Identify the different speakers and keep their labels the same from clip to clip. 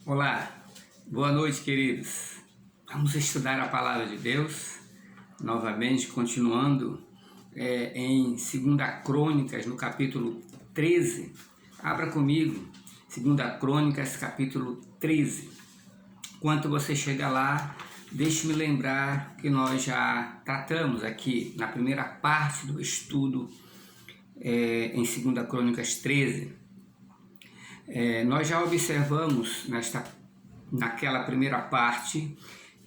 Speaker 1: Olá, boa noite, queridos. Vamos estudar a Palavra de Deus, novamente, continuando em 2 Crônicas, no capítulo 13. Abra comigo, 2 Crônicas, capítulo 13. Enquanto você chega lá, deixe-me lembrar que nós já tratamos aqui, na primeira parte do estudo, em 2 Crônicas 13, nós já observamos naquela primeira parte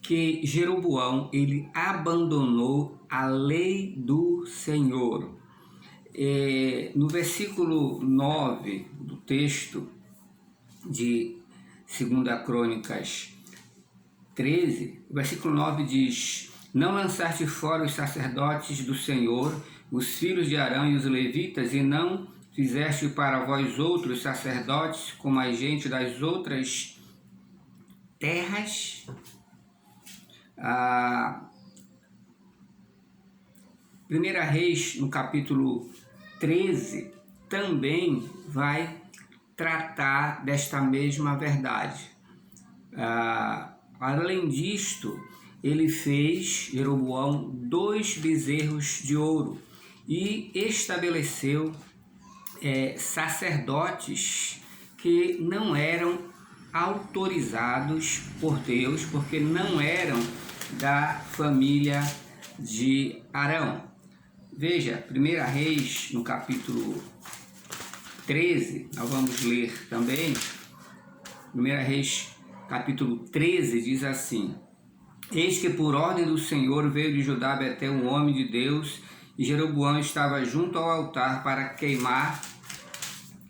Speaker 1: que Jeroboão ele abandonou a lei do Senhor. No versículo 9 do texto de 2 Crônicas 13, o versículo 9 diz: Não lançaste fora os sacerdotes do Senhor, os filhos de Arão e os levitas, e não fizeste para vós outros sacerdotes, como a gente das outras terras. Primeira Reis, no capítulo 13, também vai tratar desta mesma verdade. Além disto, ele fez, Jeroboão, 2 bezerros de ouro e estabeleceu sacerdotes que não eram autorizados por Deus, porque não eram da família de Arão. Veja, 1 Reis, no capítulo 13, nós vamos ler também. 1 Reis, capítulo 13, diz assim: Eis que por ordem do Senhor veio de Judá Betel um homem de Deus, e Jeroboão estava junto ao altar para queimar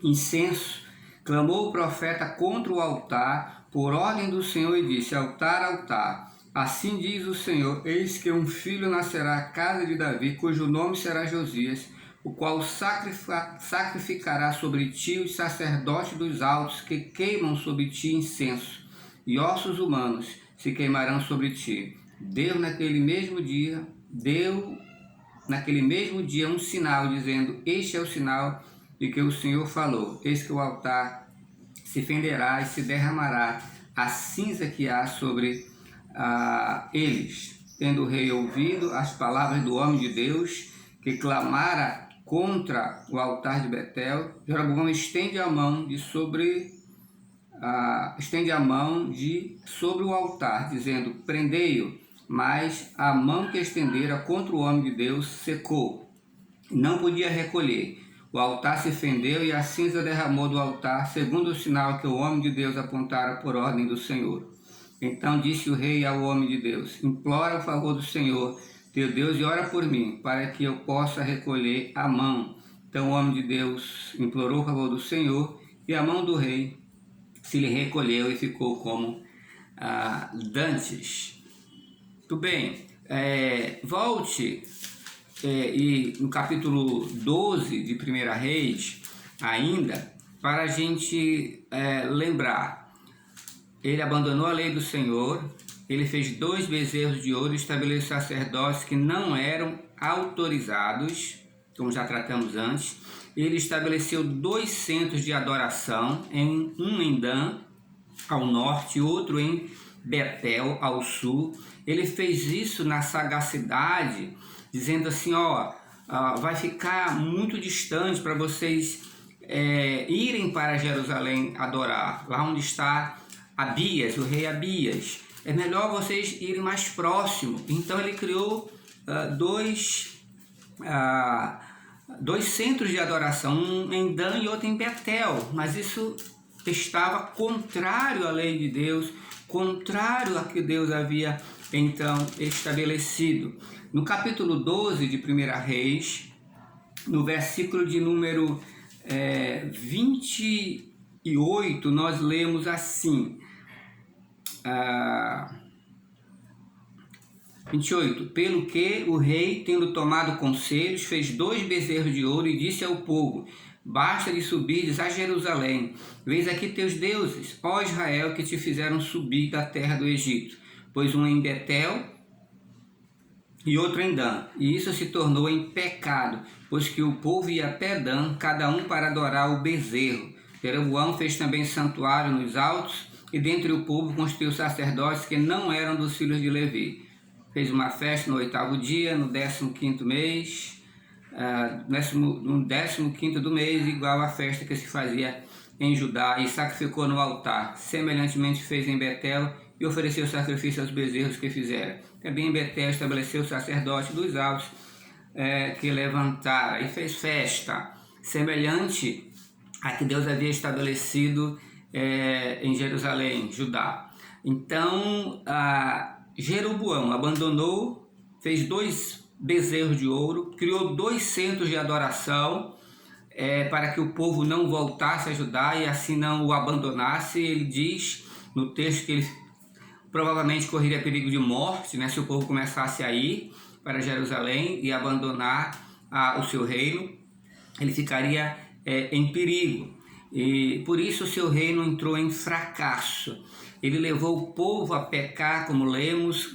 Speaker 1: incenso. Clamou o profeta contra o altar por ordem do Senhor e disse: Altar, altar, assim diz o Senhor, eis que um filho nascerá à casa de Davi, cujo nome será Josias, o qual sacrificará sobre ti os sacerdotes dos altos que queimam sobre ti incenso, e ossos humanos se queimarão sobre ti. Deu naquele mesmo dia um sinal, dizendo: Este é o sinal de que o Senhor falou. Eis que o altar se fenderá e se derramará a cinza que há sobre eles. Tendo o rei ouvido as palavras do homem de Deus, que clamara contra o altar de Betel, Jeroboão estende a mão de sobre o altar, dizendo: Prendei-o. Mas a mão que estendera contra o homem de Deus secou, não podia recolher. O altar se fendeu e a cinza derramou do altar, segundo o sinal que o homem de Deus apontara por ordem do Senhor. Então disse o rei ao homem de Deus: Implora o favor do Senhor, teu Deus, e ora por mim, para que eu possa recolher a mão. Então o homem de Deus implorou o favor do Senhor, e a mão do rei se lhe recolheu e ficou como dantes. Muito bem, volte e no capítulo 12 de 1 Reis, ainda, para a gente lembrar. Ele abandonou a lei do Senhor, ele fez 2 bezerros de ouro e estabeleceu sacerdotes que não eram autorizados, como já tratamos antes. Ele estabeleceu 2 centros de adoração, um em Dan, ao norte, e outro em Betel, ao sul. Ele fez isso na sagacidade, dizendo assim: vai ficar muito distante para vocês irem para Jerusalém adorar, lá onde está Abias, o rei Abias. É melhor vocês irem mais próximo. Então ele criou 2 centros de adoração, um em Dan e outro em Betel, mas isso estava contrário à lei de Deus, contrário a que Deus havia então estabelecido. No capítulo 12 de 1 Reis, no versículo de número 28, nós lemos assim: 28. Pelo que o rei, tendo tomado conselhos, fez 2 bezerros de ouro e disse ao povo: Basta de subires a Jerusalém. Vês aqui teus deuses, ó Israel, que te fizeram subir da terra do Egito. Pois um em Betel e outro em Dan. E isso se tornou em pecado, pois que o povo ia até Dan, cada um para adorar o bezerro. Jeroboão fez também santuário nos altos, e dentre o povo constituiu sacerdotes que não eram dos filhos de Levi. Fez uma festa no 8º dia, no 15º mês, no 15º do mês, igual à festa que se fazia em Judá, e sacrificou no altar. Semelhantemente fez em Betel e ofereceu sacrifício aos bezerros que fizera. Também em Betel estabeleceu o sacerdote dos altos que levantara, e fez festa, semelhante a que Deus havia estabelecido em Jerusalém, Judá. Então, Jeroboão abandonou, fez 2 bezerros de ouro, criou 2 centros de adoração, para que o povo não voltasse a Judá e assim não o abandonasse. Ele diz no texto que ele provavelmente correria perigo de morte, né, se o povo começasse a ir para Jerusalém e abandonar o seu reino, ele ficaria em perigo. E por isso o seu reino entrou em fracasso. Ele levou o povo a pecar, como lemos,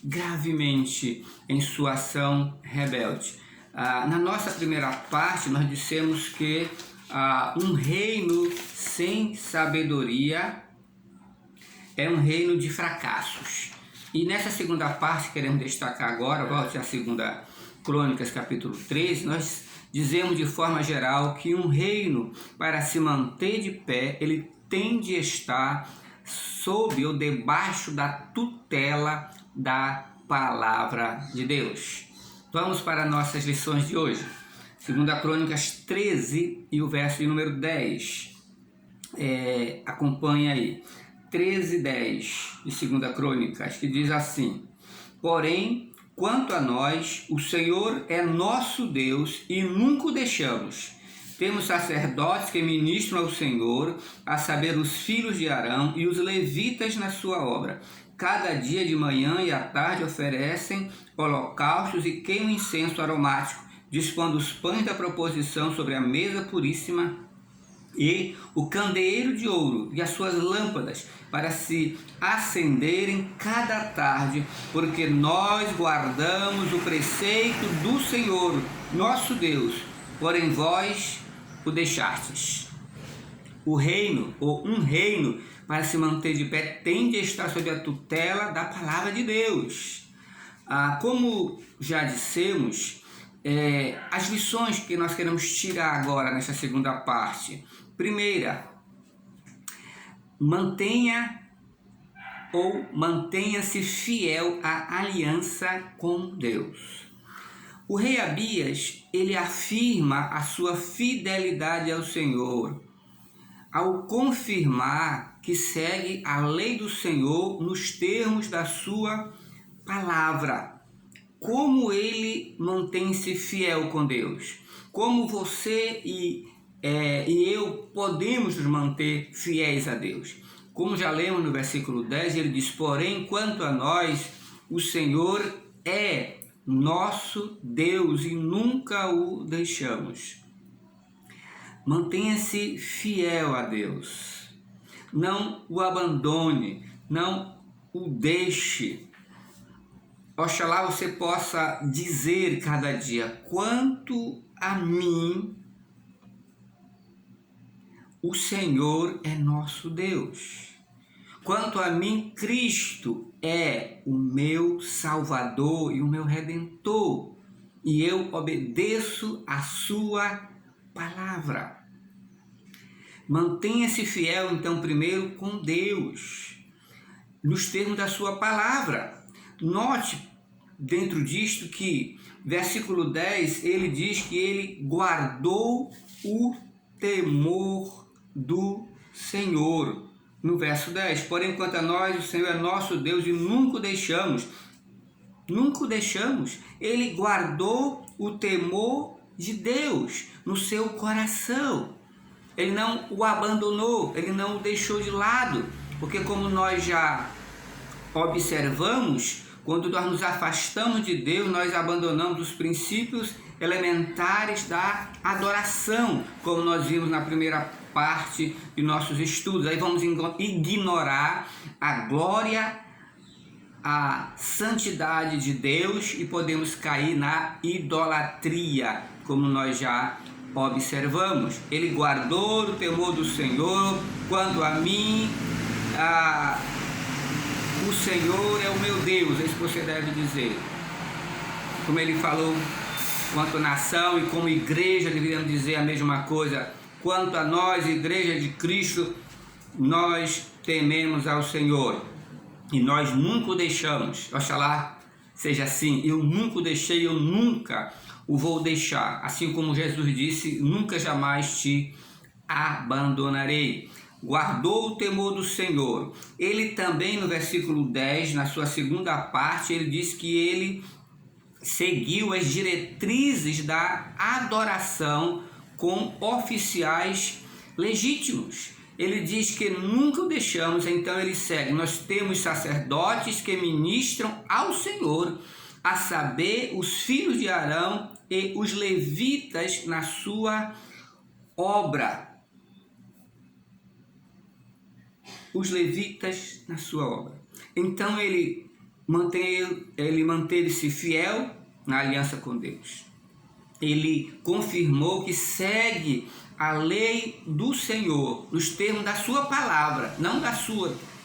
Speaker 1: gravemente em sua ação rebelde. Na nossa primeira parte, nós dissemos que um reino sem sabedoria é um reino de fracassos. E nessa segunda parte, queremos destacar agora, volte a 2 Crônicas, capítulo 13, nós dizemos de forma geral que um reino, para se manter de pé, ele tem de estar sob ou debaixo da tutela da palavra de Deus. Vamos para nossas lições de hoje. 2 Crônicas 13 e o verso de número 10. Acompanha aí. 13:10 de 2 Crônicas, que diz assim: porém, quanto a nós, o Senhor é nosso Deus e nunca o deixamos. Temos sacerdotes que ministram ao Senhor, a saber, os filhos de Arão e os levitas na sua obra. Cada dia de manhã e à tarde oferecem holocaustos e queimam incenso aromático, dispondo os pães da proposição sobre a mesa puríssima e o candeeiro de ouro e as suas lâmpadas para se acenderem cada tarde, porque nós guardamos o preceito do Senhor, nosso Deus, porém vós o deixastes. O reino, ou um reino, para se manter de pé, tem de estar sob a tutela da palavra de Deus. Como já dissemos, as lições que nós queremos tirar agora nessa segunda parte. Primeira, mantenha-se fiel à aliança com Deus. O rei Abias, ele afirma a sua fidelidade ao Senhor, ao confirmar que segue a lei do Senhor nos termos da sua palavra. Como ele mantém-se fiel com Deus? Como você e eu podemos nos manter fiéis a Deus? Como já lemos no versículo 10, ele diz: porém, quanto a nós, o Senhor é nosso Deus e nunca o deixamos. Mantenha-se fiel a Deus. Não o abandone, não o deixe. Oxalá você possa dizer cada dia: quanto a mim, o Senhor é nosso Deus. Quanto a mim, Cristo é o meu Salvador e o meu Redentor, e eu obedeço a sua palavra. Mantenha-se fiel, então, primeiro com Deus, nos termos da sua palavra. Note dentro disto que, versículo 10, ele diz que ele guardou o temor do Senhor. No verso 10, porém, quanto a nós, o Senhor é nosso Deus e nunca o deixamos. Nunca o deixamos. Ele guardou o temor de Deus no seu coração. Ele não o abandonou, ele não o deixou de lado, porque como nós já observamos, quando nós nos afastamos de Deus, nós abandonamos os princípios elementares da adoração, como nós vimos na primeira parte de nossos estudos. Aí vamos ignorar a glória, a santidade de Deus e podemos cair na idolatria, como nós já observamos. Ele guardou o temor do Senhor. Quanto a mim, o Senhor é o meu Deus. É isso que você deve dizer. Como ele falou, quanto nação e como igreja deveríamos dizer a mesma coisa. Quanto a nós, igreja de Cristo, nós tememos ao Senhor e nós nunca o deixamos. Oxalá seja assim. Eu nunca o deixei, eu nunca o vou deixar. Assim como Jesus disse, nunca jamais te abandonarei. Guardou o temor do Senhor. Ele também, no versículo 10, na sua segunda parte, ele diz que ele seguiu as diretrizes da adoração com oficiais legítimos. Ele diz que nunca o deixamos, então ele segue. Nós temos sacerdotes que ministram ao Senhor, a saber, os filhos de Arão e os levitas na sua obra. Os levitas na sua obra. Então ele manteve-se fiel na aliança com Deus. Ele confirmou que segue a lei do Senhor, nos termos da sua palavra, não da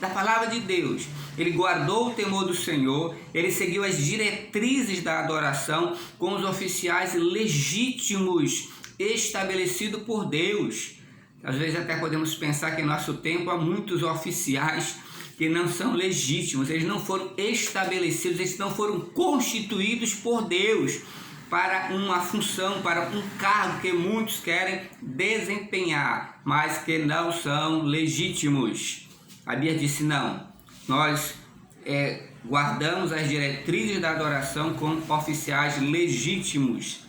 Speaker 1: palavra de Deus. Ele guardou o temor do Senhor, ele seguiu as diretrizes da adoração com os oficiais legítimos estabelecidos por Deus. Às vezes até podemos pensar que em nosso tempo há muitos oficiais que não são legítimos, eles não foram estabelecidos, eles não foram constituídos por Deus para uma função, para um cargo que muitos querem desempenhar, mas que não são legítimos. A Bíblia disse não, nós guardamos as diretrizes da adoração com oficiais legítimos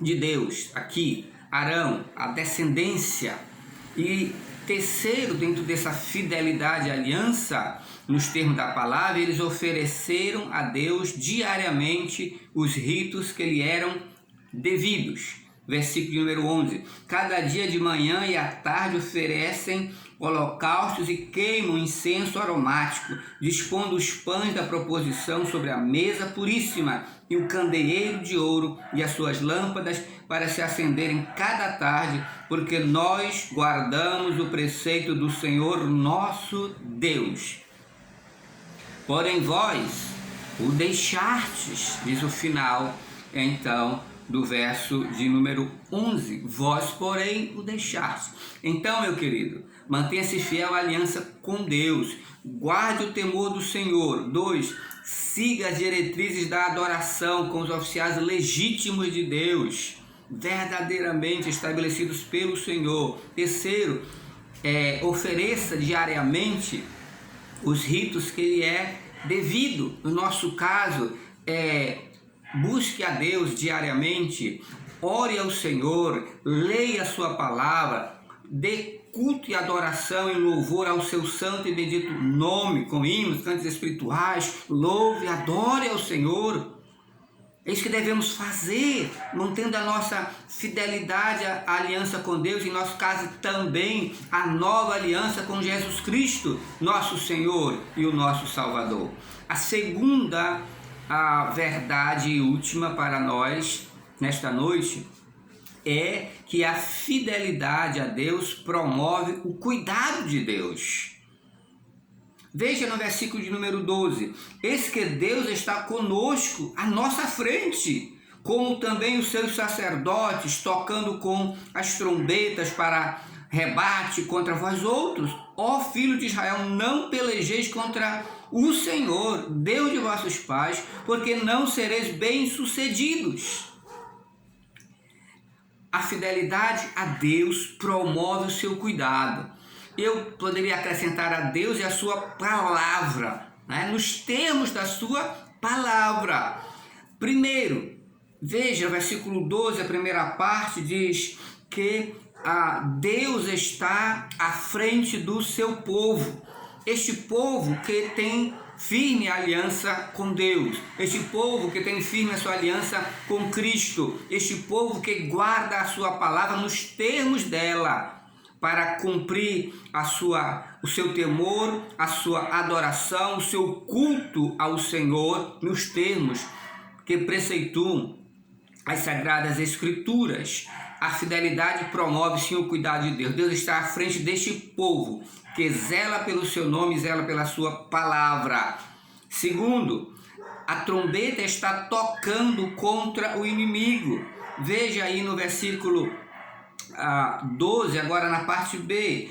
Speaker 1: de Deus. Aqui, Arão, a descendência. E terceiro, dentro dessa fidelidade à aliança, nos termos da palavra, eles ofereceram a Deus diariamente os ritos que lhe eram devidos. Versículo número 11. Cada dia de manhã e à tarde oferecem holocaustos e queimam incenso aromático, dispondo os pães da proposição sobre a mesa puríssima e o candeeiro de ouro e as suas lâmpadas para se acenderem cada tarde, porque nós guardamos o preceito do Senhor nosso Deus. Porém vós o deixastes, diz o final, então, do verso de número 11. Vós, porém, o deixastes. Então, meu querido, mantenha-se fiel à aliança com Deus. Guarde o temor do Senhor. 2. Siga as diretrizes da adoração com os oficiais legítimos de Deus, verdadeiramente estabelecidos pelo Senhor. 3. Ofereça diariamente os ritos que lhe é devido. No nosso caso, busque a Deus diariamente, ore ao Senhor, leia a sua palavra, dê culto e adoração e louvor ao seu santo e bendito nome, com hinos, cantos espirituais, louve, adore ao Senhor. É isso que devemos fazer, mantendo a nossa fidelidade à aliança com Deus, em nosso caso também a nova aliança com Jesus Cristo, nosso Senhor e o nosso Salvador. A segunda verdade e última para nós nesta noite é que a fidelidade a Deus promove o cuidado de Deus. Veja no versículo de número 12, eis que Deus está conosco à nossa frente, como também os seus sacerdotes, tocando com as trombetas para rebate contra vós outros. Ó filho de Israel, não pelejeis contra o Senhor, Deus de vossos pais, porque não sereis bem-sucedidos. A fidelidade a Deus promove o seu cuidado. Eu poderia acrescentar a Deus e a sua palavra, né? Nos termos da sua palavra. Primeiro, veja o versículo 12, a primeira parte diz que Deus está à frente do seu povo. Este povo que tem firme aliança com Deus, este povo que tem firme a sua aliança com Cristo, este povo que guarda a sua palavra nos termos dela, para cumprir o seu temor, a sua adoração, o seu culto ao Senhor, nos termos que preceituam as Sagradas Escrituras. a fidelidade promove sim o cuidado de Deus. Deus está à frente deste povo que zela pelo seu nome, zela pela sua palavra. Segundo, a trombeta está tocando contra o inimigo. Veja aí no versículo 12, agora na parte B,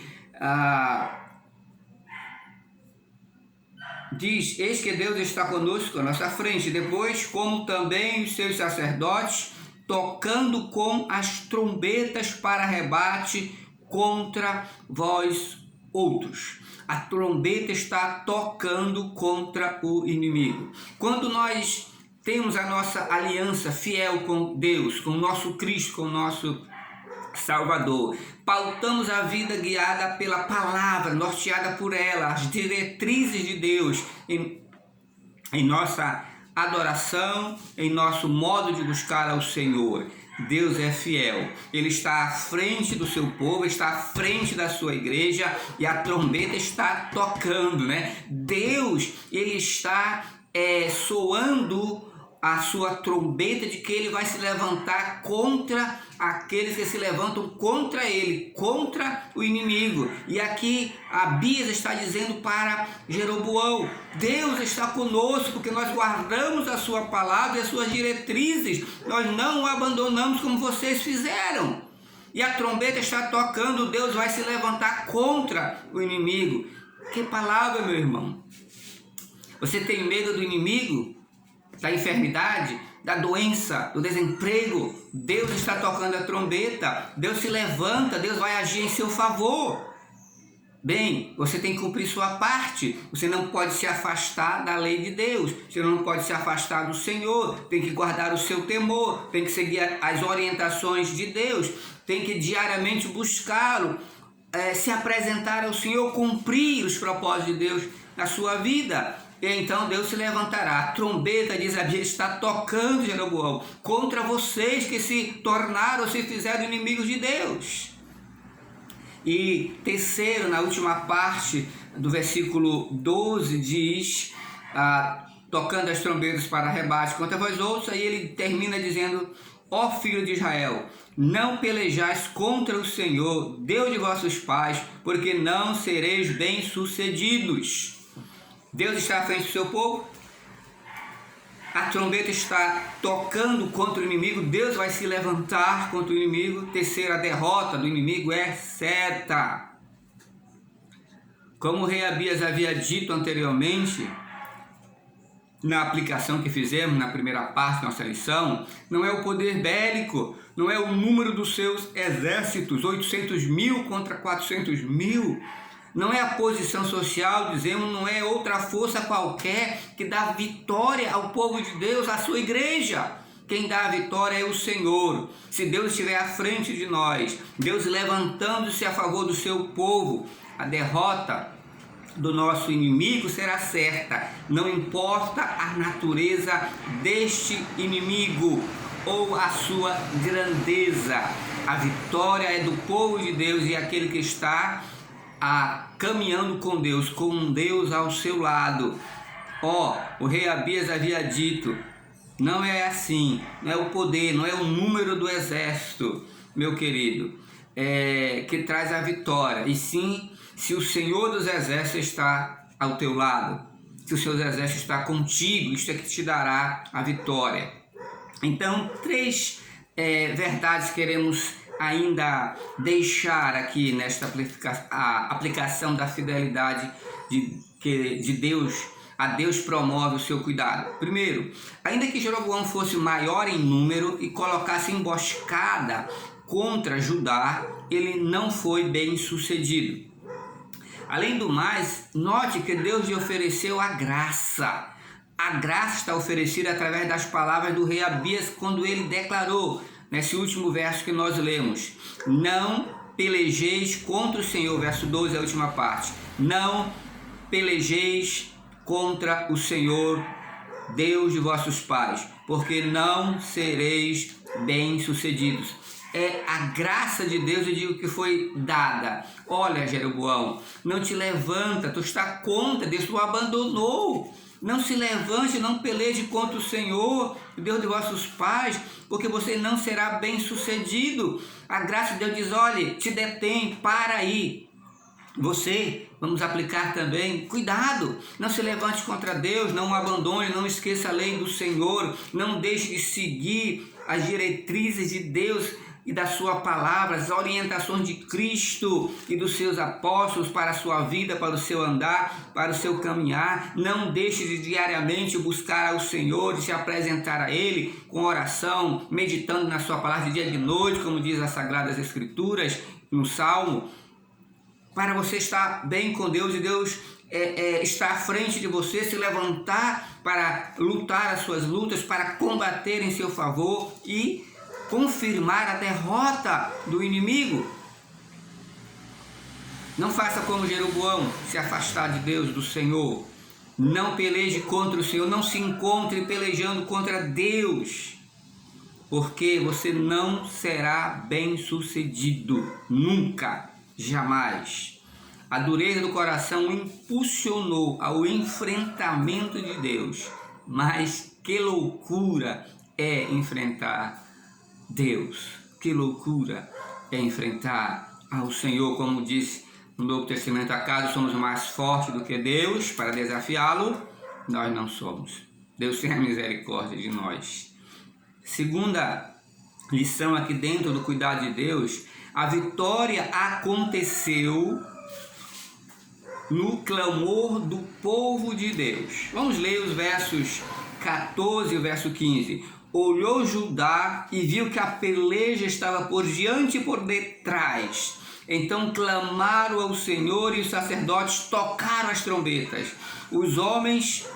Speaker 1: diz: eis que Deus está conosco, à nossa frente. Depois, como também os seus sacerdotes, tocando com as trombetas para rebate contra vós outros. A trombeta está tocando contra o inimigo. Quando nós temos a nossa aliança fiel com Deus, com o nosso Cristo, com o nosso Salvador, pautamos a vida guiada pela palavra, norteada por ela, as diretrizes de Deus em nossa adoração, em nosso modo de buscar ao Senhor. Deus é fiel, Ele está à frente do seu povo, está à frente da sua igreja e a trombeta está tocando, né? Deus, Ele está soando a sua trombeta de que Ele vai se levantar contra aqueles que se levantam contra Ele, contra o inimigo. E aqui Abias está dizendo para Jeroboão: Deus está conosco porque nós guardamos a sua palavra e as suas diretrizes, nós não o abandonamos como vocês fizeram. E a trombeta está tocando, Deus vai se levantar contra o inimigo. Que palavra, meu irmão! Você tem medo do inimigo? Da enfermidade, da doença, do desemprego? Deus está tocando a trombeta, Deus se levanta, Deus vai agir em seu favor. Bem, você tem que cumprir sua parte, você não pode se afastar da lei de Deus, você não pode se afastar do Senhor, tem que guardar o seu temor, tem que seguir as orientações de Deus, tem que diariamente buscá-lo, se apresentar ao Senhor, cumprir os propósitos de Deus na sua vida. E então Deus se levantará. A trombeta, diz a Bíblia, está tocando, Jeroboão, contra vocês que se tornaram, se fizeram inimigos de Deus. E terceiro, na última parte do versículo 12, diz: tocando as trombetas para rebate contra vós outros. Aí ele termina dizendo: ó filho de Israel, não pelejais contra o Senhor, Deus de vossos pais, porque não sereis bem-sucedidos. Deus está à frente do seu povo, a trombeta está tocando contra o inimigo, Deus vai se levantar contra o inimigo. Terceira, a derrota do inimigo é certa. Como o rei Abias havia dito anteriormente, na aplicação que fizemos na primeira parte da nossa lição, não é o poder bélico, não é o número dos seus exércitos, 800 mil contra 400 mil, não é a posição social, dizemos, não é outra força qualquer que dá vitória ao povo de Deus, à sua igreja. Quem dá a vitória é o Senhor. Se Deus estiver à frente de nós, Deus levantando-se a favor do seu povo, a derrota do nosso inimigo será certa. Não importa a natureza deste inimigo ou a sua grandeza. A vitória é do povo de Deus e aquele que está caminhando com Deus, com um Deus ao seu lado. O rei Abias havia dito: não é assim, não é o poder, não é o número do exército, meu querido, que traz a vitória, e sim se o Senhor dos exércitos está ao teu lado, se o seu exército está contigo, isto é que te dará a vitória. Então, três verdades queremos ainda deixar aqui nesta aplicação da fidelidade de Deus. A Deus promove o seu cuidado. Primeiro, ainda que Jeroboão fosse maior em número e colocasse emboscada contra Judá, ele não foi bem sucedido. Além do mais, note que Deus lhe ofereceu a graça. A graça está oferecida através das palavras do rei Abias, quando ele declarou, nesse último verso que nós lemos: não pelejeis contra o Senhor, verso 12, a última parte. Não pelejeis contra o Senhor, Deus de vossos pais, porque não sereis bem-sucedidos. a graça de Deus, eu digo que foi dada. Olha, Jeroboão, não te levanta, tu está contra Deus, tu abandonou. Não se levante, não peleje contra o Senhor, Deus de vossos pais, porque você não será bem sucedido. A graça de Deus diz, olha, te detém, para aí. Você, vamos aplicar também, cuidado, não se levante contra Deus, não o abandone, não esqueça a lei do Senhor, não deixe de seguir as diretrizes de Deus e da sua palavra, as orientações de Cristo e dos seus apóstolos para a sua vida, para o seu andar, para o seu caminhar. Não deixe de diariamente buscar ao Senhor, de se apresentar a Ele com oração, meditando na sua palavra de dia e de noite, como diz as Sagradas Escrituras, no Salmo, para você estar bem com Deus e Deus estar à frente de você, se levantar para lutar as suas lutas, para combater em seu favor e confirmar a derrota do inimigo. Não faça como Jeroboão, se afastar de Deus, do Senhor. Não peleje contra o Senhor, não se encontre pelejando contra Deus, porque você não será bem sucedido, nunca, jamais. A dureza do coração o impulsionou ao enfrentamento de Deus, mas que loucura é enfrentar Deus, que loucura é enfrentar ao Senhor, como diz no Novo Testamento, acaso somos mais fortes do que Deus para desafiá-lo? Nós não somos. Deus tem a misericórdia de nós. Segunda lição aqui dentro do cuidado de Deus, a vitória aconteceu no clamor do povo de Deus. Vamos ler os versos 14 e o verso 15. Olhou Judá e viu que a peleja estava por diante e por detrás. Então clamaram ao Senhor e os sacerdotes tocaram as trombetas. Os homens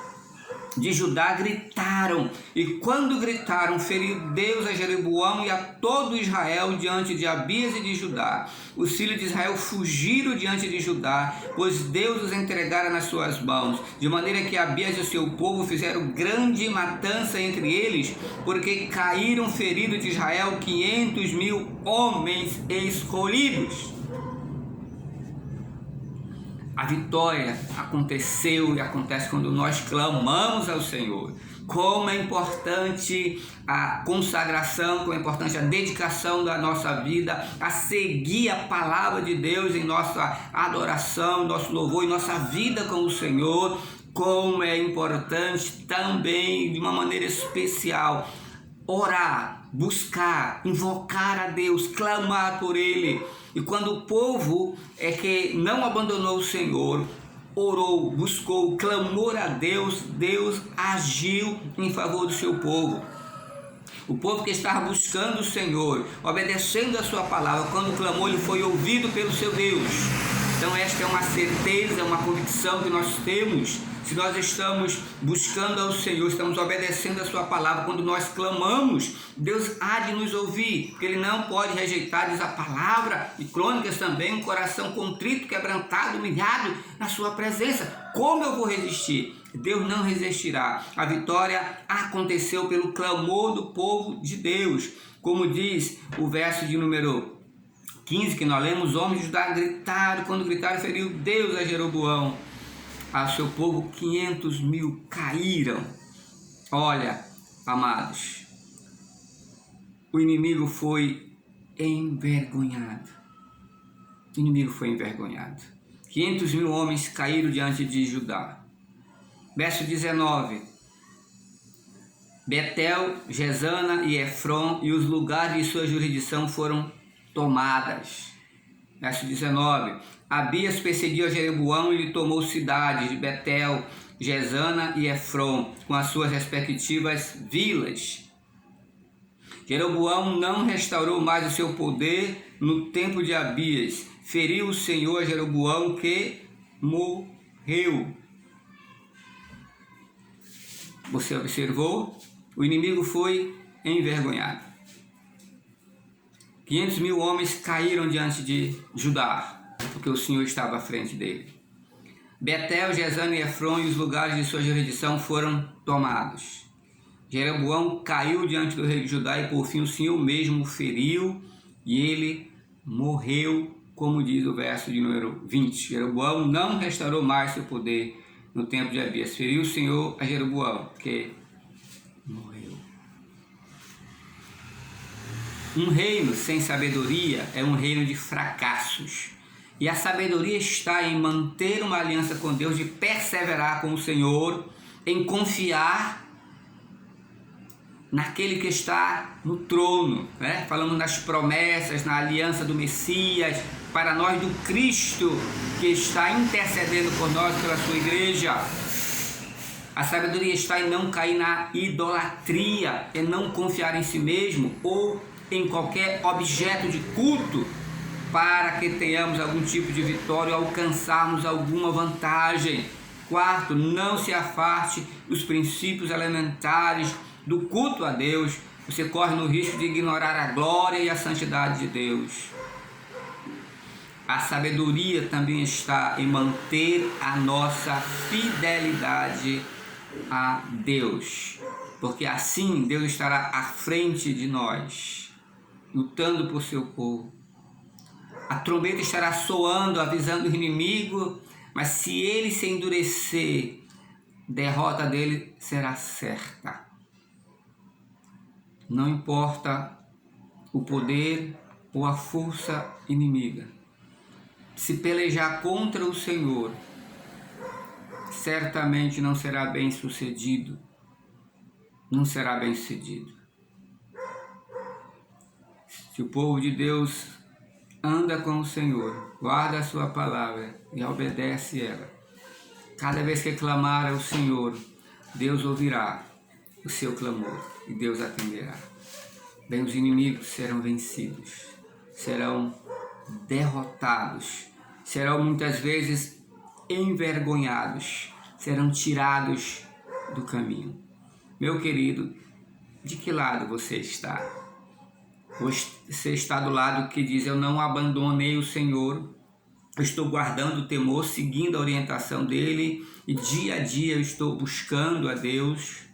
Speaker 1: de Judá gritaram, e quando gritaram, feriu Deus a Jeroboão e a todo Israel diante de Abias e de Judá. Os filhos de Israel fugiram diante de Judá, pois Deus os entregara nas suas mãos, de maneira que Abias e o seu povo fizeram grande matança entre eles, porque caíram feridos de Israel 500.000 homens escolhidos. A vitória aconteceu e acontece quando nós clamamos ao Senhor. Como é importante a consagração, como é importante a dedicação da nossa vida, a seguir a palavra de Deus em nossa adoração, nosso louvor, em nossa vida com o Senhor. Como é importante também, de uma maneira especial, orar, buscar, invocar a Deus, clamar por Ele. E quando o povo que não abandonou o Senhor, orou, buscou, clamou a Deus, Deus agiu em favor do seu povo. O povo que estava buscando o Senhor, obedecendo a sua palavra, quando clamou, ele foi ouvido pelo seu Deus. Então esta é uma certeza, uma convicção que nós temos. Se nós estamos buscando ao Senhor, estamos obedecendo a sua palavra, quando nós clamamos, Deus há de nos ouvir, porque Ele não pode rejeitar, diz a palavra, e Crônicas também, um coração contrito, quebrantado, humilhado na sua presença. Como eu vou resistir? Deus não resistirá. A vitória aconteceu pelo clamor do povo de Deus. Como diz o verso de número 15 que nós lemos, os homens de Judá gritaram, quando gritaram, feriu Deus a Jeroboão. A seu povo 500.000 caíram. Olha, amados, o inimigo foi envergonhado. O inimigo foi envergonhado. 500.000 homens caíram diante de Judá. Verso 19. Betel, Gesana e Efron e os lugares de sua jurisdição foram tomadas. Verso 19. Abias perseguiu a Jeroboão e lhe tomou cidades de Betel, Gesana e Efron, com as suas respectivas vilas. Jeroboão não restaurou mais o seu poder no tempo de Abias. Feriu o Senhor a Jeroboão, que morreu. Você observou? O inimigo foi envergonhado. 500.000 homens caíram diante de Judá, porque o Senhor estava à frente dele. Betel, Gesana e Efron e os lugares de sua jurisdição foram tomados. Jeroboão caiu diante do rei de Judá e por fim o Senhor mesmo o feriu e ele morreu, como diz o verso de número 20. Jeroboão não restaurou mais seu poder no tempo de Abias. Feriu o Senhor a Jeroboão, que morreu. Um reino sem sabedoria é um reino de fracassos. E a sabedoria está em manter uma aliança com Deus, de perseverar com o Senhor, em confiar naquele que está no trono, né? Falamos nas promessas, na aliança do Messias, para nós do Cristo, que está intercedendo por nós pela sua igreja. A sabedoria está em não cair na idolatria, em não confiar em si mesmo ou em qualquer objeto de culto, para que tenhamos algum tipo de vitória ou alcançarmos alguma vantagem. Quarto, não se afaste dos princípios elementares do culto a Deus. Você corre no risco de ignorar a glória e a santidade de Deus. A sabedoria também está em manter a nossa fidelidade a Deus, porque assim Deus estará à frente de nós, lutando por seu povo. A trombeta estará soando, avisando o inimigo, mas se ele se endurecer, a derrota dele será certa. Não importa o poder ou a força inimiga. Se pelejar contra o Senhor, certamente não será bem sucedido. Não será bem sucedido. Se o povo de Deus anda com o Senhor, guarda a sua palavra e obedece ela, cada vez que clamar ao Senhor, Deus ouvirá o seu clamor e Deus atenderá. Bem, os inimigos serão vencidos, serão derrotados, serão muitas vezes envergonhados, serão tirados do caminho. Meu querido, de que lado você está? Você está do lado que diz: eu não abandonei o Senhor, eu estou guardando o temor, seguindo a orientação dele, e dia a dia eu estou buscando a Deus.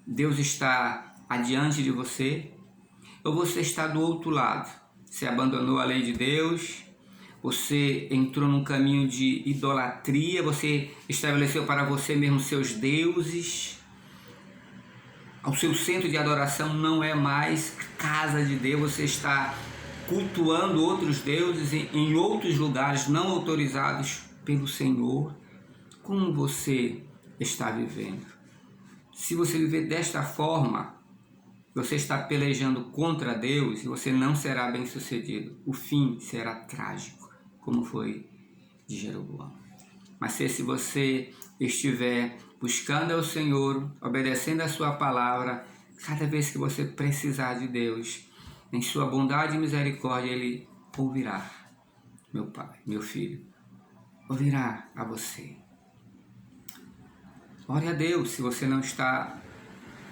Speaker 1: Deus está adiante de você? Ou você está do outro lado? Você abandonou a lei de Deus, você entrou num caminho de idolatria, você estabeleceu para você mesmo seus deuses. O seu centro de adoração não é mais a casa de Deus, você está cultuando outros deuses em outros lugares não autorizados pelo Senhor. Como você está vivendo? Se você viver desta forma, você está pelejando contra Deus e você não será bem sucedido. O fim será trágico, como foi de Jeroboão. Mas se você estiver buscando ao Senhor, obedecendo a sua palavra, cada vez que você precisar de Deus, em sua bondade e misericórdia, Ele ouvirá. Meu pai, meu filho, ouvirá a você. Ore a Deus se você não está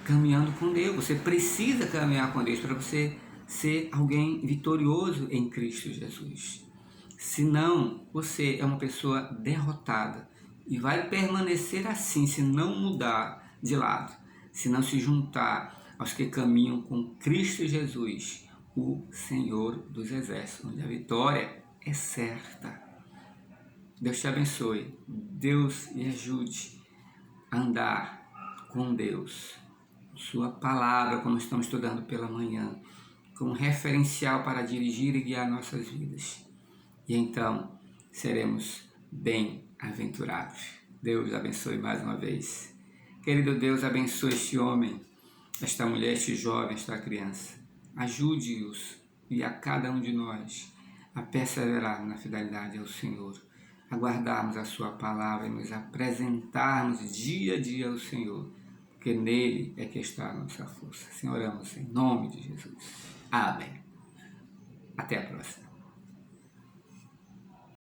Speaker 1: caminhando com Deus. Você precisa caminhar com Deus para você ser alguém vitorioso em Cristo Jesus. Senão, você é uma pessoa derrotada e vai permanecer assim se não mudar de lado, se não se juntar aos que caminham com Cristo Jesus, o Senhor dos Exércitos, onde a vitória é certa. Deus te abençoe, Deus lhe ajude a andar com Deus. Sua palavra, como estamos estudando pela manhã, como referencial para dirigir e guiar nossas vidas. E então seremos bem-aventurados. Deus abençoe mais uma vez. Querido Deus, abençoe este homem, esta mulher, este jovem, esta criança. Ajude-os e a cada um de nós a perseverar na fidelidade ao Senhor, a guardarmos a sua palavra e nos apresentarmos dia a dia ao Senhor, porque nele é que está a nossa força. Assim oramos em nome de Jesus. Amém. Até a próxima.